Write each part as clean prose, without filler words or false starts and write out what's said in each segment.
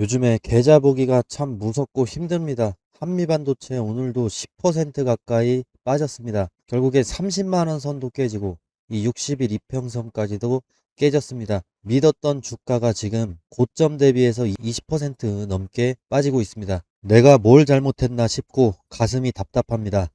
요즘에 계좌 보기가 참 무섭고 힘듭니다. 한미반도체 오늘도 10% 가까이 빠졌습니다. 결국에 30만 원 선도 깨지고 이 60일 이평선까지도 깨졌습니다. 믿었던 주가가 지금 고점 대비해서 20% 넘게 빠지고 있습니다. 내가 뭘 잘못했나 싶고 가슴이 답답합니다.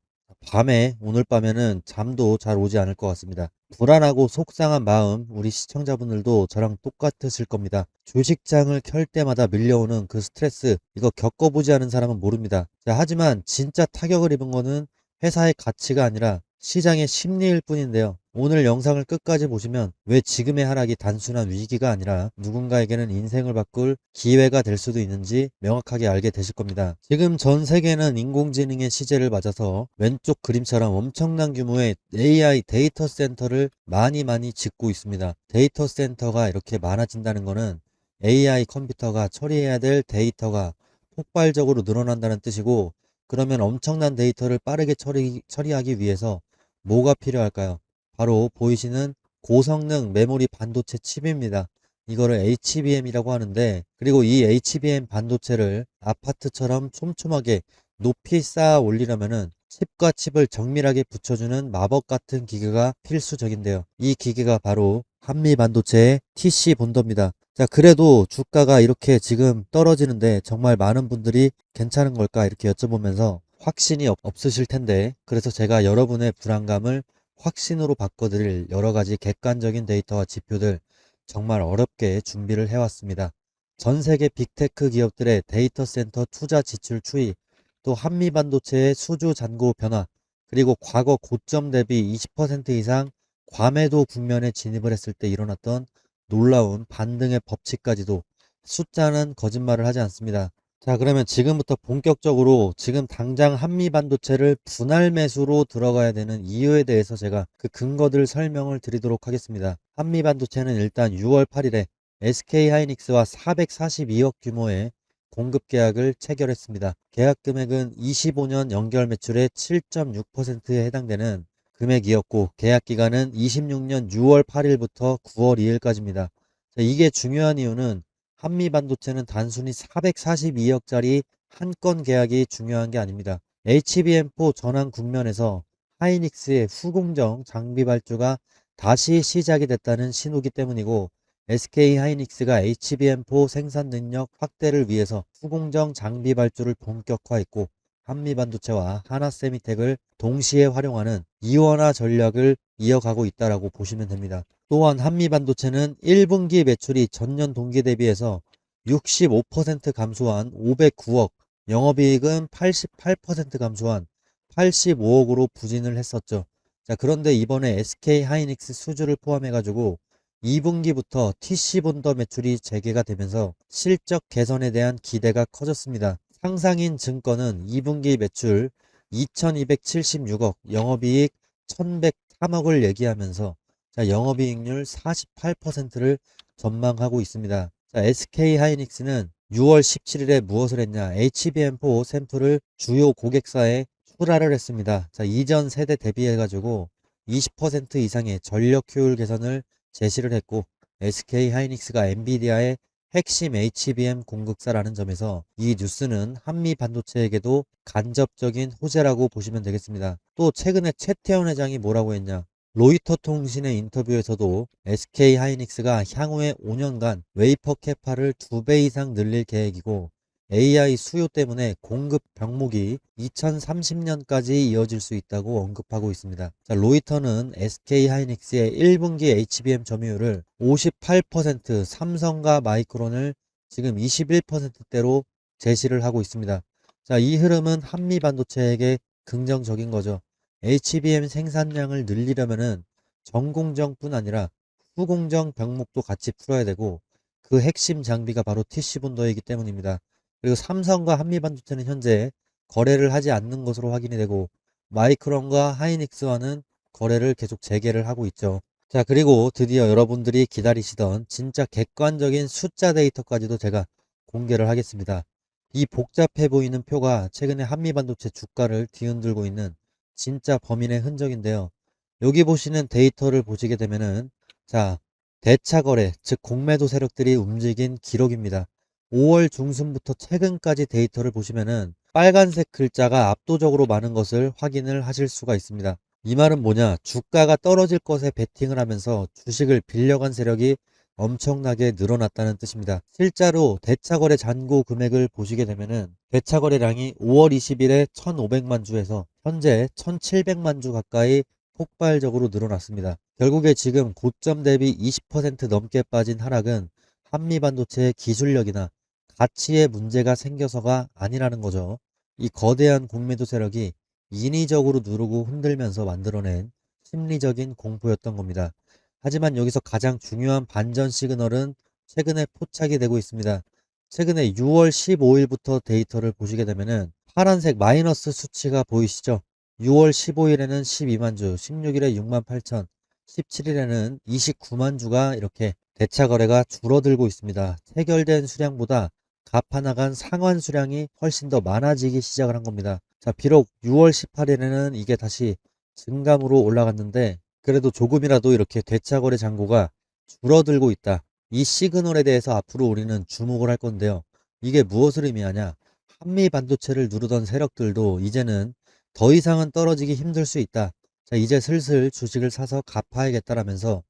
밤에 오늘 밤에는 잠도 잘 오지 않을 것 같습니다. 불안하고 속상한 마음 우리 시청자분들도 저랑 똑같으실 겁니다. 주식장을 켤 때마다 밀려오는 그 스트레스 이거 겪어보지 않은 사람은 모릅니다. 자, 하지만 진짜 타격을 입은 거는 회사의 가치가 아니라 시장의 심리일 뿐인데요. 오늘 영상을 끝까지 보시면 왜 지금의 하락이 단순한 위기가 아니라 누군가에게는 인생을 바꿀 기회가 될 수도 있는지 명확하게 알게 되실 겁니다. 지금 전 세계는 인공지능의 시제를 맞아서 왼쪽 그림처럼 엄청난 규모의 AI 데이터 센터를 많이 짓고 있습니다. 데이터 센터가 이렇게 많아진다는 거는 AI 컴퓨터가 처리해야 될 데이터가 폭발적으로 늘어난다는 뜻이고, 그러면 엄청난 데이터를 빠르게 처리하기 위해서 뭐가 필요할까요? 바로 보이시는 고성능 메모리 반도체 칩입니다. 이거를 HBM이라고 하는데, 그리고 이 HBM 반도체를 아파트처럼 촘촘하게 높이 쌓아 올리려면은 칩과 칩을 정밀하게 붙여주는 마법 같은 기계가 필수적인데요. 이 기계가 바로 한미 반도체의 TC 본더입니다. 자, 그래도 주가가 이렇게 지금 떨어지는데 정말 많은 분들이 괜찮은 걸까 이렇게 여쭤보면서 확신이 없으실 텐데, 그래서 제가 여러분의 불안감을 확신으로 바꿔드릴 여러 가지 객관적인 데이터와 지표들 정말 어렵게 준비를 해왔습니다. 전 세계 빅테크 기업들의 데이터 센터 투자 지출 추이, 또 한미 반도체의 수주 잔고 변화, 그리고 과거 고점 대비 20% 이상 과매도 국면에 진입을 했을 때 일어났던 놀라운 반등의 법칙까지도 숫자는 거짓말을 하지 않습니다. 자, 그러면 지금부터 본격적으로 지금 당장 한미 반도체를 분할 매수로 들어가야 되는 이유에 대해서 제가 그 근거들 설명을 드리도록 하겠습니다. 한미 반도체는 일단 6월 8일에 SK 하이닉스와 442억 규모의 공급 계약을 체결했습니다. 계약 금액은 25년 연결 매출의 7.6%에 해당되는 금액이었고, 계약 기간은 26년 6월 8일부터 9월 2일까지입니다. 이게 중요한 이유는 한미 반도체는 단순히 442억짜리 한 건 계약이 중요한 게 아닙니다. HBM4 전환 국면에서 하이닉스의 후공정 장비 발주가 다시 시작이 됐다는 신호기 때문이고, SK 하이닉스가 HBM4 생산 능력 확대를 위해서 후공정 장비 발주를 본격화했고, 한미반도체와 하나세미텍을 동시에 활용하는 이원화 전략을 이어가고 있다라고 보시면 됩니다. 또한 한미반도체는 1분기 매출이 전년 동기 대비해서 65% 감소한 509억, 영업이익은 88% 감소한 85억으로 부진을 했었죠. 자, 그런데 이번에 SK 하이닉스 수주를 포함해가지고 2분기부터 TC 본더 매출이 재개가 되면서 실적 개선에 대한 기대가 커졌습니다. 상상인 증권은 2분기 매출 2276억, 영업이익 1103억을 얘기하면서 자, 영업이익률 48%를 전망하고 있습니다. 자, SK 하이닉스는 6월 17일에 무엇을 했냐? HBM4 샘플을 주요 고객사에 출하를 했습니다. 자, 이전 세대 대비해가지고 20% 이상의 전력 효율 개선을 제시를 했고, SK 하이닉스가 엔비디아의 핵심 HBM 공급사라는 점에서 이 뉴스는 한미 반도체에게도 간접적인 호재라고 보시면 되겠습니다. 또 최근에 최태원 회장이 뭐라고 했냐? 로이터 통신의 인터뷰에서도 SK 하이닉스가 향후에 5년간 웨이퍼 캐파를 2배 이상 늘릴 계획이고, AI 수요 때문에 공급 병목이 2030년까지 이어질 수 있다고 언급하고 있습니다. 자, 로이터는 SK 하이닉스의 1분기 HBM 점유율을 58%, 삼성과 마이크론을 지금 21%대로 제시를 하고 있습니다. 자, 이 흐름은 한미 반도체에게 긍정적인 거죠. HBM 생산량을 늘리려면은 전공정뿐 아니라 후공정 병목도 같이 풀어야 되고, 그 핵심 장비가 바로 TC 본더이기 때문입니다. 그리고 삼성과 한미반도체는 현재 거래를 하지 않는 것으로 확인이 되고, 마이크론과 하이닉스와는 거래를 계속 재개를 하고 있죠. 자, 그리고 드디어 여러분들이 기다리시던 진짜 객관적인 숫자 데이터까지도 제가 공개를 하겠습니다. 이 복잡해 보이는 표가 최근에 한미반도체 주가를 뒤흔들고 있는 진짜 범인의 흔적인데요. 여기 보시는 데이터를 보시게 되면은 자, 대차 거래, 즉 공매도 세력들이 움직인 기록입니다. 5월 중순부터 최근까지 데이터를 보시면은 빨간색 글자가 압도적으로 많은 것을 확인을 하실 수가 있습니다. 이 말은 뭐냐? 주가가 떨어질 것에 베팅을 하면서 주식을 빌려간 세력이 엄청나게 늘어났다는 뜻입니다. 실제로 대차거래 잔고 금액을 보시게 되면은 대차거래량이 5월 20일에 1,500만 주에서 현재 1,700만 주 가까이 폭발적으로 늘어났습니다. 결국에 지금 고점 대비 20% 넘게 빠진 하락은 한미반도체의 기술력이나 가치에 문제가 생겨서가 아니라는 거죠. 이 거대한 공매도 세력이 인위적으로 누르고 흔들면서 만들어낸 심리적인 공포였던 겁니다. 하지만 여기서 가장 중요한 반전 시그널은 최근에 포착이 되고 있습니다. 최근에 6월 15일부터 데이터를 보시게 되면은 파란색 마이너스 수치가 보이시죠? 6월 15일에는 12만 주, 16일에 6만 8천, 17일에는 29만 주가 이렇게 대차 거래가 줄어들고 있습니다. 체결된 수량보다 갚아나간 상환 수량이 훨씬 더 많아지기 시작을 한 겁니다. 자, 비록 6월 18일에는 이게 다시 증감으로 올라갔는데 그래도 조금이라도 이렇게 대차 거래 잔고가 줄어들고 있다. 이 시그널에 대해서 앞으로 우리는 주목을 할 건데요. 이게 무엇을 의미하냐? 한미 반도체를 누르던 세력들도 이제는 더 이상은 떨어지기 힘들 수 있다. 자, 이제 슬슬 주식을 사서 갚아야겠다라면서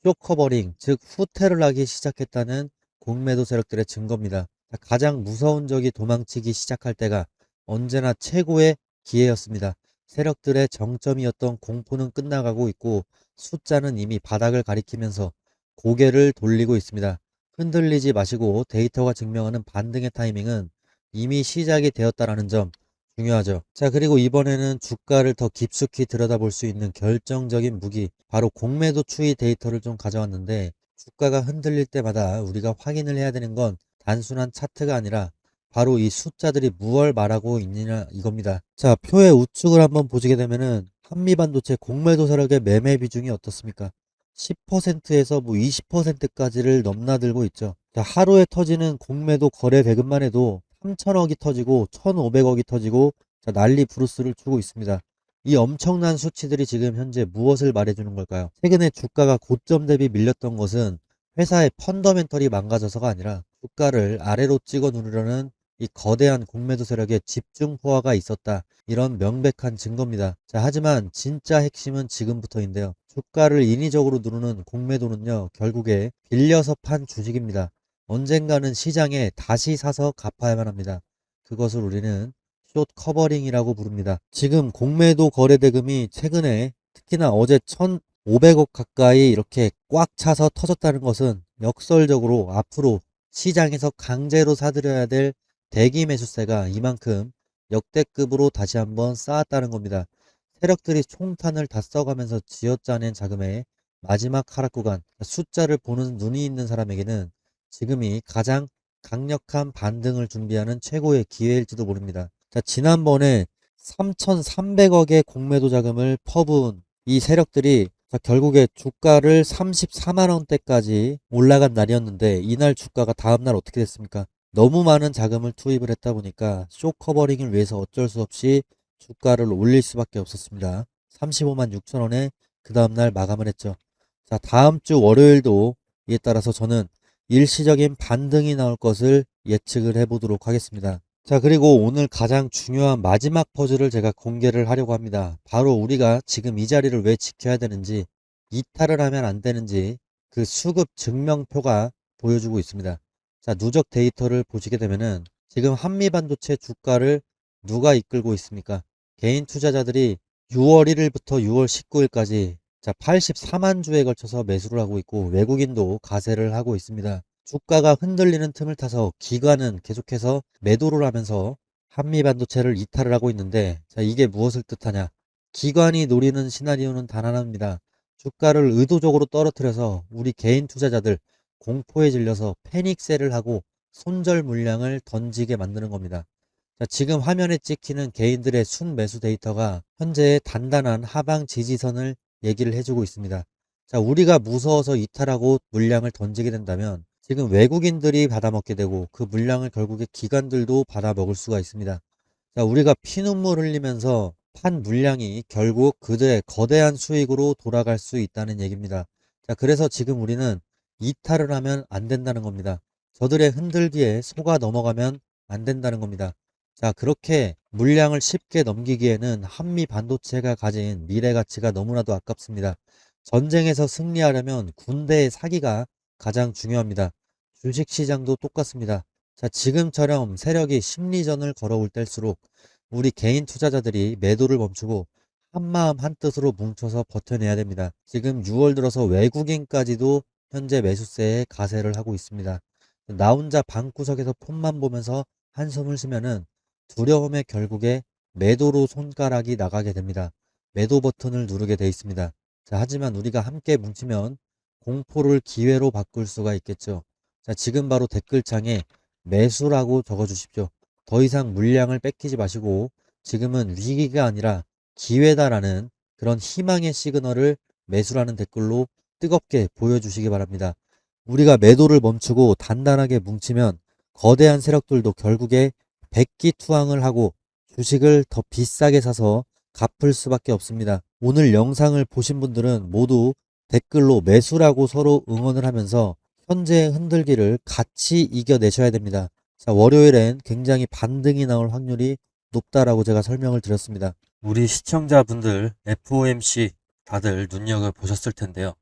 쇼커버링, 즉 후퇴를 하기 시작했다는 공매도 세력들의 증거입니다. 자, 가장 무서운 적이 도망치기 시작할 때가 언제나 최고의 기회였습니다. 세력들의 정점이었던 공포는 끝나가고 있고 숫자는 이미 바닥을 가리키면서 고개를 돌리고 있습니다. 흔들리지 마시고 데이터가 증명하는 반등의 타이밍은 이미 시작이 되었다라는 점 중요하죠. 자, 그리고 이번에는 주가를 더 깊숙이 들여다볼 수 있는 결정적인 무기, 바로 공매도 추이 데이터를 좀 가져왔는데 주가가 흔들릴 때마다 우리가 확인을 해야 되는 건 단순한 차트가 아니라 바로 이 숫자들이 무얼 말하고 있느냐 이겁니다. 자, 표의 우측을 한번 보시게 되면은 한미반도체 공매도 세력의 매매 비중이 어떻습니까? 10%에서 뭐 20%까지를 넘나들고 있죠. 자, 하루에 터지는 공매도 거래 대금만 해도 3천억이 터지고 1,500억이 터지고 자, 난리 부르스를 추고 있습니다. 이 엄청난 수치들이 지금 현재 무엇을 말해주는 걸까요? 최근에 주가가 고점 대비 밀렸던 것은 회사의 펀더멘털이 망가져서가 아니라 주가를 아래로 찍어 누르려는 이 거대한 공매도 세력의 집중 호화가 있었다. 이런 명백한 증거입니다. 자, 하지만 진짜 핵심은 지금부터인데요. 주가를 인위적으로 누르는 공매도는요, 결국에 빌려서 판 주식입니다. 언젠가는 시장에 다시 사서 갚아야만 합니다. 그것을 우리는 숏 커버링이라고 부릅니다. 지금 공매도 거래 대금이 최근에 특히나 어제 1,500억 가까이 이렇게 꽉 차서 터졌다는 것은 역설적으로 앞으로 시장에서 강제로 사들여야 될 대기 매수세가 이만큼 역대급으로 다시 한번 쌓았다는 겁니다. 세력들이 총탄을 다 써가면서 쥐어짜낸 자금의 마지막 하락 구간, 숫자를 보는 눈이 있는 사람에게는 지금이 가장 강력한 반등을 준비하는 최고의 기회일지도 모릅니다. 자, 지난번에 3,300억의 공매도 자금을 퍼부은 이 세력들이 자, 결국에 주가를 34만 원대까지 올라간 날이었는데 이날 주가가 다음날 어떻게 됐습니까? 너무 많은 자금을 투입을 했다 보니까 쇼 커버링을 위해서 어쩔 수 없이 주가를 올릴 수밖에 없었습니다. 35만 6천 원에 그 다음날 마감을 했죠. 자, 다음 주 월요일도 이에 따라서 저는 일시적인 반등이 나올 것을 예측을 해보도록 하겠습니다. 자, 그리고 오늘 가장 중요한 마지막 퍼즐을 제가 공개를 하려고 합니다. 바로 우리가 지금 이 자리를 왜 지켜야 되는지, 이탈을 하면 안 되는지 그 수급 증명표가 보여주고 있습니다. 자, 누적 데이터를 보시게 되면은 지금 한미반도체 주가를 누가 이끌고 있습니까? 개인 투자자들이 6월 1일부터 6월 19일까지 자, 84만 주에 걸쳐서 매수를 하고 있고 외국인도 가세를 하고 있습니다. 주가가 흔들리는 틈을 타서 기관은 계속해서 매도를 하면서 한미반도체를 이탈을 하고 있는데 자, 이게 무엇을 뜻하냐? 기관이 노리는 시나리오는 단 하나입니다. 주가를 의도적으로 떨어뜨려서 우리 개인 투자자들 공포에 질려서 패닉셀을 하고 손절 물량을 던지게 만드는 겁니다. 자, 지금 화면에 찍히는 개인들의 순매수 데이터가 현재의 단단한 하방 지지선을 얘기를 해주고 있습니다. 자, 우리가 무서워서 이탈하고 물량을 던지게 된다면 지금 외국인들이 받아먹게 되고 그 물량을 결국에 기관들도 받아먹을 수가 있습니다. 자, 우리가 피눈물 흘리면서 판 물량이 결국 그들의 거대한 수익으로 돌아갈 수 있다는 얘기입니다. 자, 그래서 지금 우리는 이탈을 하면 안 된다는 겁니다. 저들의 흔들기에 속아 넘어가면 안 된다는 겁니다. 자, 그렇게 물량을 쉽게 넘기기에는 한미 반도체가 가진 미래 가치가 너무나도 아깝습니다. 전쟁에서 승리하려면 군대의 사기가 가장 중요합니다. 주식 시장도 똑같습니다. 자, 지금처럼 세력이 심리전을 걸어올 때일수록 우리 개인 투자자들이 매도를 멈추고 한마음 한뜻으로 뭉쳐서 버텨내야 됩니다. 지금 6월 들어서 외국인까지도 현재 매수세에 가세를 하고 있습니다. 나 혼자 방구석에서 폰만 보면서 한숨을 쉬면은 두려움에 결국에 매도로 손가락이 나가게 됩니다. 매도 버튼을 누르게 돼 있습니다. 자, 하지만 우리가 함께 뭉치면 공포를 기회로 바꿀 수가 있겠죠. 자, 지금 바로 댓글창에 매수라고 적어 주십시오. 더 이상 물량을 뺏기지 마시고 지금은 위기가 아니라 기회다라는 그런 희망의 시그널을 매수라는 댓글로 뜨겁게 보여주시기 바랍니다. 우리가 매도를 멈추고 단단하게 뭉치면 거대한 세력들도 결국에 백기투항을 하고 주식을 더 비싸게 사서 갚을 수밖에 없습니다. 오늘 영상을 보신 분들은 모두 댓글로 매수라고 서로 응원을 하면서 현재의 흔들기를 같이 이겨내셔야 됩니다. 자, 월요일엔 굉장히 반등이 나올 확률이 높다라고 제가 설명을 드렸습니다. 우리 시청자분들 FOMC 다들 눈여겨보셨을 텐데요.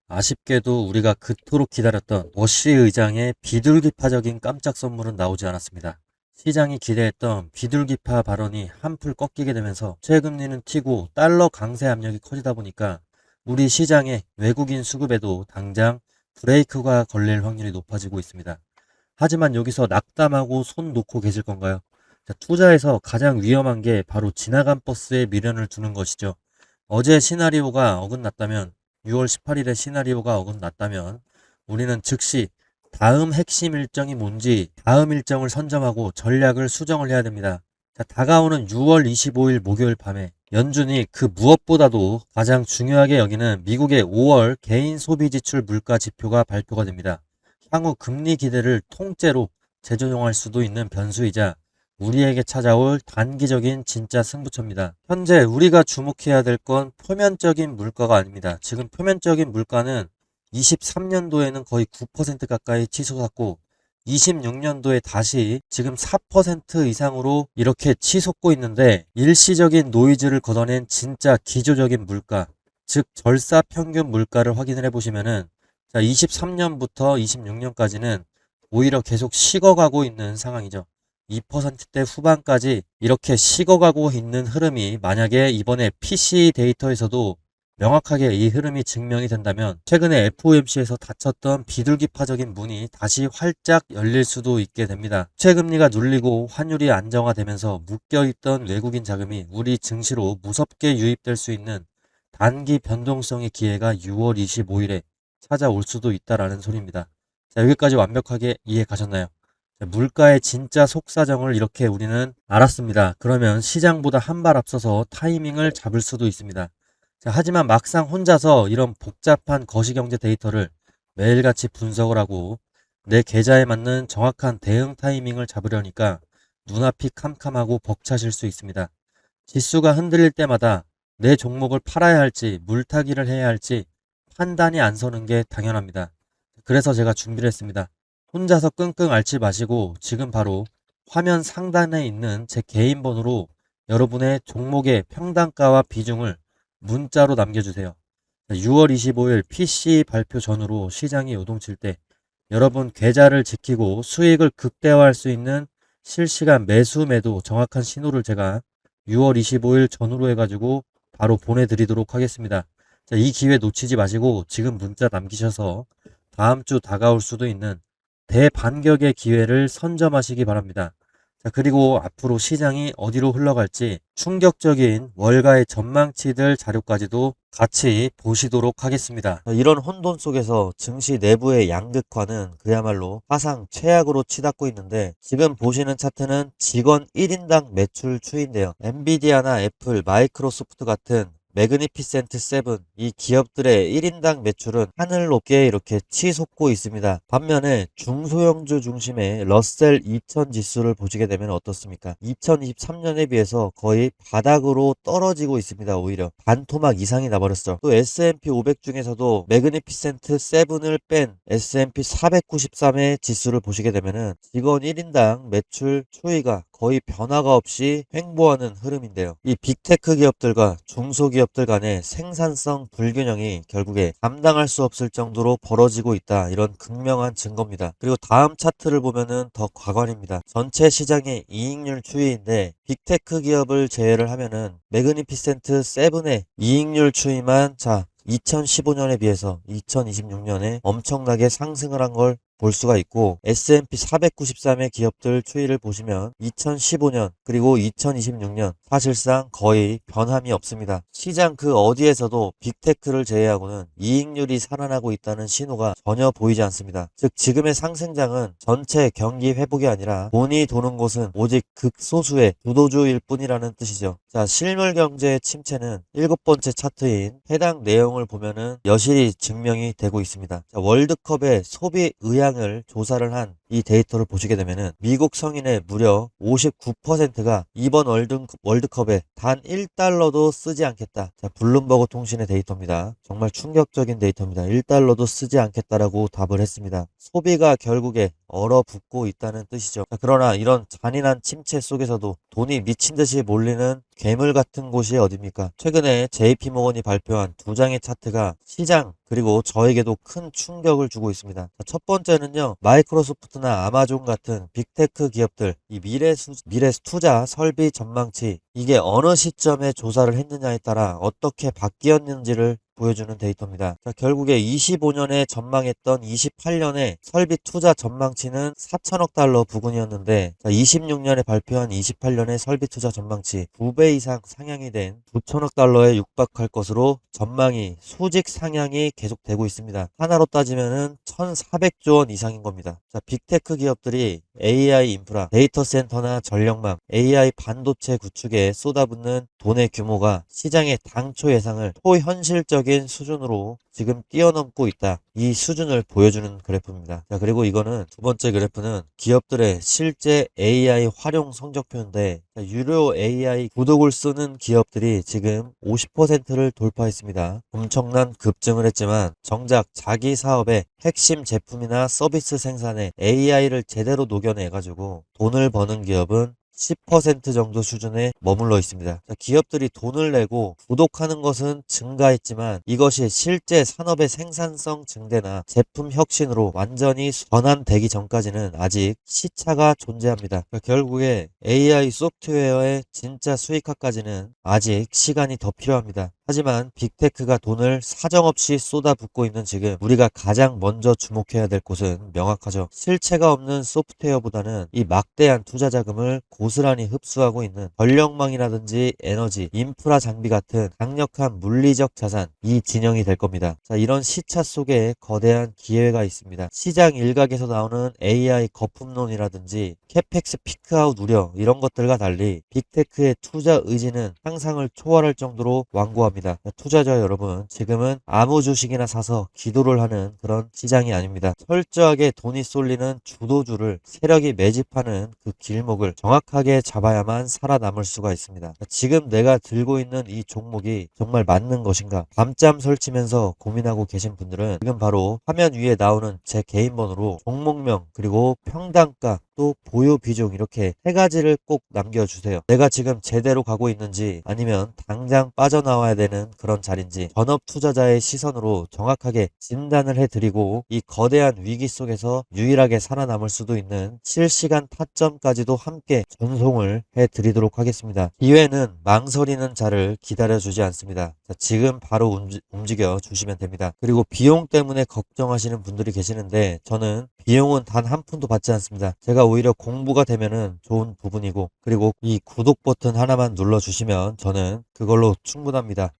아쉽게도 우리가 그토록 기다렸던 워시 의장의 비둘기파적인 깜짝 선물은 나오지 않았습니다. 시장이 기대했던 비둘기파 발언이 한풀 꺾이게 되면서 최금리는 튀고 달러 강세 압력이 커지다 보니까 우리 시장의 외국인 수급에도 당장 브레이크가 걸릴 확률이 높아지고 있습니다. 하지만 여기서 낙담하고 손 놓고 계실 건가요? 자, 투자에서 가장 위험한 게 바로 지나간 버스에 미련을 두는 것이죠. 어제 시나리오가 어긋났다면 6월 18일에 시나리오가 어긋났다면 우리는 즉시 다음 핵심 일정이 뭔지 다음 일정을 선점하고 전략을 수정을 해야 됩니다. 자, 다가오는 6월 25일 목요일 밤에 연준이 그 무엇보다도 가장 중요하게 여기는 미국의 5월 개인 소비 지출 물가 지표가 발표가 됩니다. 향후 금리 기대를 통째로 재조정할 수도 있는 변수이자 우리에게 찾아올 단기적인 진짜 승부처입니다. 현재 우리가 주목해야 될 건 표면적인 물가가 아닙니다. 지금 표면적인 물가는 23년도에는 거의 9% 가까이 치솟았고 26년도에 다시 지금 4% 이상으로 이렇게 치솟고 있는데 일시적인 노이즈를 걷어낸 진짜 기조적인 물가, 즉 절사 평균 물가를 확인을 해보시면은 자, 23년부터 26년까지는 오히려 계속 식어가고 있는 상황이죠. 2%대 후반까지 이렇게 식어가고 있는 흐름이 만약에 이번에 PC 데이터에서도 명확하게 이 흐름이 증명이 된다면 최근에 FOMC에서 닫혔던 비둘기파적인 문이 다시 활짝 열릴 수도 있게 됩니다. 최금리가 눌리고 환율이 안정화되면서 묶여있던 외국인 자금이 우리 증시로 무섭게 유입될 수 있는 단기 변동성의 기회가 6월 25일에 찾아올 수도 있다라는 소리입니다. 자, 여기까지 완벽하게 이해 가셨나요? 자, 물가의 진짜 속사정을 이렇게 우리는 알았습니다. 그러면 시장보다 한 발 앞서서 타이밍을 잡을 수도 있습니다. 자, 하지만 막상 혼자서 이런 복잡한 거시경제 데이터를 매일같이 분석을 하고 내 계좌에 맞는 정확한 대응 타이밍을 잡으려니까 눈앞이 캄캄하고 벅차실 수 있습니다. 지수가 흔들릴 때마다 내 종목을 팔아야 할지 물타기를 해야 할지 판단이 안 서는 게 당연합니다. 그래서 제가 준비를 했습니다. 혼자서 끙끙 앓지 마시고 지금 바로 화면 상단에 있는 제 개인 번호로 여러분의 종목의 평단가와 비중을 문자로 남겨주세요. 6월 25일 PC 발표 전후로 시장이 요동칠 때 여러분 계좌를 지키고 수익을 극대화할 수 있는 실시간 매수 매도 정확한 신호를 제가 6월 25일 전후로 해가지고 바로 보내드리도록 하겠습니다. 자, 이 기회 놓치지 마시고 지금 문자 남기셔서 다음 주 다가올 수도 있는 대반격의 기회를 선점하시기 바랍니다. 자, 그리고 앞으로 시장이 어디로 흘러갈지 충격적인 월가의 전망치들 자료까지도 같이 보시도록 하겠습니다. 이런 혼돈 속에서 증시 내부의 양극화는 그야말로 사상 최악으로 치닫고 있는데 지금 보시는 차트는 직원 1인당 매출 추이인데요. 엔비디아나 애플, 마이크로소프트 같은 매그니피센트 세븐 이 기업들의 1인당 매출은 하늘 높게 이렇게 치솟고 있습니다. 반면에 중소형주 중심의 러셀 2000 지수를 보시게 되면 어떻습니까? 2023년에 비해서 거의 바닥으로 떨어지고 있습니다. 오히려 반토막 이상이 나버렸어. 또 S&P 500 중에서도 매그니피센트 세븐을 뺀 S&P 493의 지수를 보시게 되면은 직원 1인당 매출 추이가 거의 변화가 없이 횡보하는 흐름인데요. 이 빅테크 기업들과 중소기업들 간의 생산성 불균형이 결국에 감당할 수 없을 정도로 벌어지고 있다. 이런 극명한 증거입니다. 그리고 다음 차트를 보면은 더 과관입니다. 전체 시장의 이익률 추이인데 빅테크 기업을 제외를 하면은 매그니피센트 세븐의 이익률 추이만 2015년에 비해서 2026년에 엄청나게 상승을 한 걸 볼 수가 있고 S&P 493의 기업들 추이를 보시면 2015년 그리고 2026년 사실상 거의 변함이 없습니다. 시장 그 어디에서도 빅테크를 제외하고는 이익률이 살아나고 있다는 신호가 전혀 보이지 않습니다. 즉 지금의 상승장은 전체 경기 회복이 아니라 돈이 도는 곳은 오직 극소수의 주도주일 뿐이라는 뜻이죠. 실물 경제의 침체는 7번째 차트인 해당 내용을 보면은 여실히 증명이 되고 있습니다. 월드컵의 소비 의향을 조사를 한 이 데이터를 보시게 되면은 미국 성인의 무려 59%가 이번 월드컵에 단 1달러도 쓰지 않겠다. 블룸버그 통신의 데이터입니다. 정말 충격적인 데이터입니다. 1달러도 쓰지 않겠다라고 답을 했습니다. 소비가 결국에 얼어붙고 있다는 뜻이죠. 그러나 이런 잔인한 침체 속에서도 돈이 미친 듯이 몰리는 괴물 같은 곳이 어딥니까? 최근에 JP모건이 발표한 두 장의 차트가 시장 그리고 저에게도 큰 충격을 주고 있습니다. 첫 번째는요, 마이크로소프트나 아마존 같은 빅테크 기업들 이 미래 투자 설비 전망치 이게 어느 시점에 조사를 했느냐에 따라 어떻게 바뀌었는지를 보여주는 데이터입니다. 결국에 25년에 전망했던 28년에 설비 투자 전망치는 4천억 달러 부근이었는데 26년에 발표한 28년의 설비 투자 전망치 2배 이상 상향이 된 9천억 달러에 육박할 것으로 전망이 수직 상향이 계속되고 있습니다. 하나로 따지면은 1,400조 원 이상인 겁니다. 빅테크 기업들이 AI 인프라, 데이터 센터나 전력망, AI 반도체 구축에 쏟아붓는 돈의 규모가 시장의 당초 예상을 초현실적인 수준으로 지금 뛰어넘고 있다. 이 수준을 보여주는 그래프입니다. 그리고 이거는 두 번째 그래프는 기업들의 실제 AI 활용 성적표인데 유료 AI 구독을 쓰는 기업들이 지금 50%를 돌파했습니다. 엄청난 급증을 했지만 정작 자기 사업의 핵심 제품이나 서비스 생산에 AI를 제대로 녹여내가지고 돈을 버는 기업은 10% 정도 수준에 머물러 있습니다. 기업들이 돈을 내고 구독하는 것은 증가했지만 이것이 실제 산업의 생산성 증대나 제품 혁신으로 완전히 전환되기 전까지는 아직 시차가 존재합니다. 결국에 AI 소프트웨어의 진짜 수익화까지는 아직 시간이 더 필요합니다. 하지만 빅테크가 돈을 사정없이 쏟아붓고 있는 지금 우리가 가장 먼저 주목해야 될 곳은 명확하죠. 실체가 없는 소프트웨어보다는 이 막대한 투자 자금을 고스란히 흡수하고 있는 전력망이라든지 에너지, 인프라 장비 같은 강력한 물리적 자산, 이 진영이 될 겁니다. 이런 시차 속에 거대한 기회가 있습니다. 시장 일각에서 나오는 AI 거품론이라든지 캐펙스 피크아웃 우려 이런 것들과 달리 빅테크의 투자 의지는 상상을 초월할 정도로 완고합니다. 투자자 여러분, 지금은 아무 주식이나 사서 기도를 하는 그런 시장이 아닙니다. 철저하게 돈이 쏠리는 주도주를 세력이 매집하는 그 길목을 정확하게 잡아야만 살아남을 수가 있습니다. 지금 내가 들고 있는 이 종목이 정말 맞는 것인가? 밤잠 설치면서 고민하고 계신 분들은 지금 바로 화면 위에 나오는 제 개인 번호로 종목명 그리고 평단가 또 보유 비중 이렇게 세 가지를 꼭 남겨주세요. 내가 지금 제대로 가고 있는지 아니면 당장 빠져나와야 되는 그런 자리인지 전업 투자자의 시선으로 정확하게 진단을 해드리고 이 거대한 위기 속에서 유일하게 살아남을 수도 있는 실시간 타점까지도 함께 전송을 해드리도록 하겠습니다. 기회는 망설이는 자를 기다려주지 않습니다. 지금 바로 움직여 주시면 됩니다. 그리고 비용 때문에 걱정하시는 분들이 계시는데 저는 비용은 단 한 푼도 받지 않습니다. 제가 오히려 공부가 되면은 좋은 부분이고 그리고 이 구독 버튼 하나만 눌러주시면 저는 그걸로 충분합니다.